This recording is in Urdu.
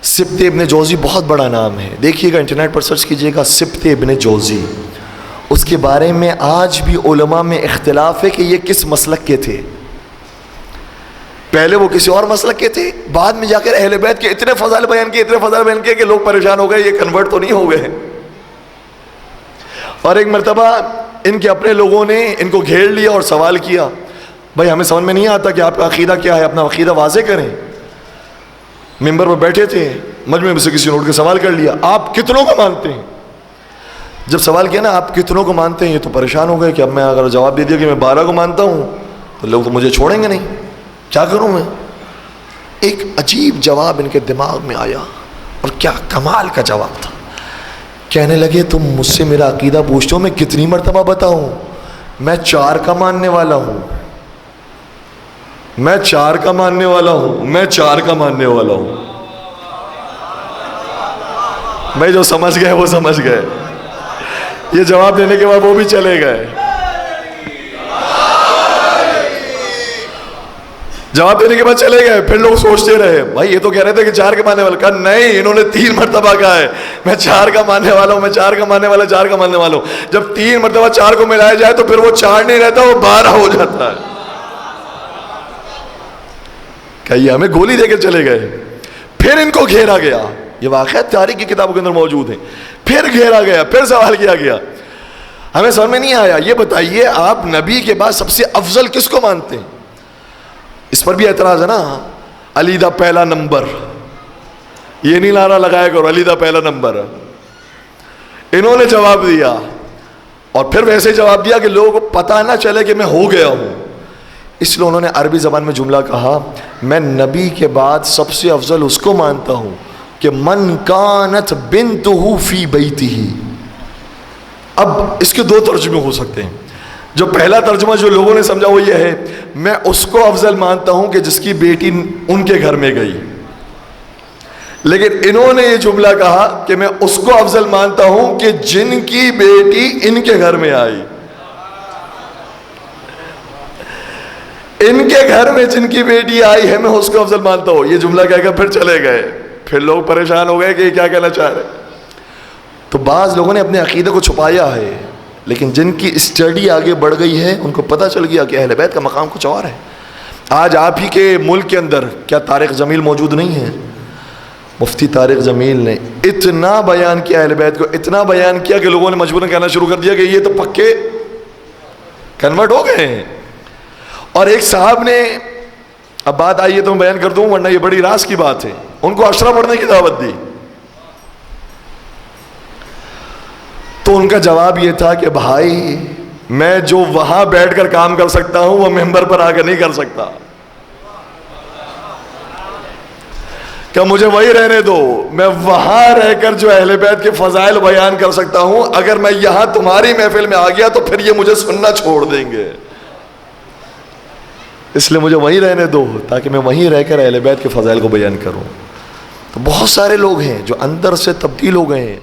سبت ابن جوزی بہت بڑا نام ہے، دیکھیے گا انٹرنیٹ پر سرچ کیجئے گا سبت ابن جوزی. اس کے بارے میں آج بھی علماء میں اختلاف ہے کہ یہ کس مسلک کے تھے. پہلے وہ کسی اور مسلک کے تھے، بعد میں جا کر اہل بیت کے اتنے فضائل بیان کیے کہ لوگ پریشان ہو گئے، یہ کنورٹ تو نہیں ہو گئے. اور ایک مرتبہ ان کے اپنے لوگوں نے ان کو گھیر لیا اور سوال کیا، بھائی ہمیں سمجھ میں نہیں آتا کہ آپ کا عقیدہ کیا ہے، اپنا عقیدہ واضح کریں. ممبر پر بیٹھے تھے، مجمع میں سے کسی نے اٹھ کے سوال کر لیا، آپ کتنوں کو مانتے ہیں؟ جب سوال کیا نا آپ کتنوں کو مانتے ہیں، یہ تو پریشان ہو گئے کہ اب میں اگر جواب دے دیا کہ میں 12 کو مانتا ہوں تو لوگ تو مجھے چھوڑیں گے نہیں، کیا کروں میں؟ ایک عجیب جواب ان کے دماغ میں آیا، اور کیا کمال کا جواب تھا. کہنے لگے تم مجھ سے میرا عقیدہ پوچھتے ہو، میں کتنی مرتبہ بتاؤں؟ میں 4 کا ماننے والا ہوں، میں 4 کا ماننے والا ہوں، میں 4 کا ماننے والا ہوں. بھائی جو سمجھ گئے وہ سمجھ گئے. یہ جواب دینے کے بعد وہ بھی چلے گئے. جواب دینے کے بعد چلے گئے. پھر لوگ سوچتے رہے، بھائی یہ تو کہہ رہے تھے کہ 4 کے ماننے والا. کہا نہیں، انہوں نے 3 مرتبہ کہا ہے میں 4 کا ماننے والا ہوں، میں 4 کا ماننے والا، 4 کا ماننے والا ہوں. جب 3 مرتبہ 4 کو ملایا جائے تو پھر وہ 4 نہیں رہتا، وہ 12 ہو جاتا ہے. کہ یہ ہمیں گولی دے کے چلے گئے. پھر ان کو گھیرا گیا، یہ واقعہ تاریخ کی کتابوں کے اندر موجود ہیں. پھر گھیرا گیا، پھر سوال کیا گیا. ہمیں سمجھ میں نہیں آیا، یہ بتائیے آپ نبی کے بعد سب سے افضل کس کو مانتے ہیں؟ اس پر بھی اعتراض ہے نا، علی دا پہلا نمبر. یہ نہیں نعرہ لگایا کرو علی دا پہلا نمبر. انہوں نے جواب دیا، اور پھر ویسے جواب دیا کہ لوگوں کو پتہ نہ چلے کہ میں ہو گیا ہوں. اس لیے انہوں نے عربی زبان میں جملہ کہا، میں نبی کے بعد سب سے افضل اس کو مانتا ہوں کہ من کانت بنتہ فی بیتہ. اب اس کے 2 ترجمے ہو سکتے ہیں. جو پہلا ترجمہ جو لوگوں نے سمجھا وہ یہ ہے، میں اس کو افضل مانتا ہوں کہ جس کی بیٹی ان کے گھر میں گئی. لیکن انہوں نے یہ جملہ کہا کہ میں اس کو افضل مانتا ہوں کہ جن کی بیٹی ان کے گھر میں آئی. ان کے گھر میں جن کی بیٹی آئی ہے میں اس کو افضل مانتا ہوں. یہ جملہ کہہ کر پھر چلے گئے. پھر لوگ پریشان ہو گئے کہ یہ کیا کہنا چاہ رہے. تو بعض لوگوں نے اپنے عقیدے کو چھپایا ہے، لیکن جن کی اسٹڈی آگے بڑھ گئی ہے ان کو پتہ چل گیا کہ اہل بیت کا مقام کچھ اور ہے. آج آپ ہی کے ملک کے اندر کیا طارق جمیل موجود نہیں ہے؟ مفتی طارق جمیل نے اتنا بیان کیا اہل بیت کو، اتنا بیان کیا کہ لوگوں نے مجبوراً کہنا شروع کر دیا کہ یہ تو پکے کنورٹ ہو گئے ہیں. اور ایک صاحب نے، اب بات آئی ہے تو میں بیان کر دوں ورنہ یہ بڑی راز کی بات ہے، ان کو عشرہ پڑھنے کی دعوت دی. تو ان کا جواب یہ تھا کہ بھائی میں جو وہاں بیٹھ کر کام کر سکتا ہوں وہ ممبر پر آ کر نہیں کر سکتا، کہ مجھے وہی رہنے دو. میں وہاں رہ کر جو اہل بیت کے فضائل بیان کر سکتا ہوں، اگر میں یہاں تمہاری محفل میں آ گیا تو پھر یہ مجھے سننا چھوڑ دیں گے. اس لیے مجھے وہیں رہنے دو تاکہ میں وہیں رہ کر اہل بیت کے فضائل کو بیان کروں. تو بہت سارے لوگ ہیں جو اندر سے تبدیل ہو گئے ہیں.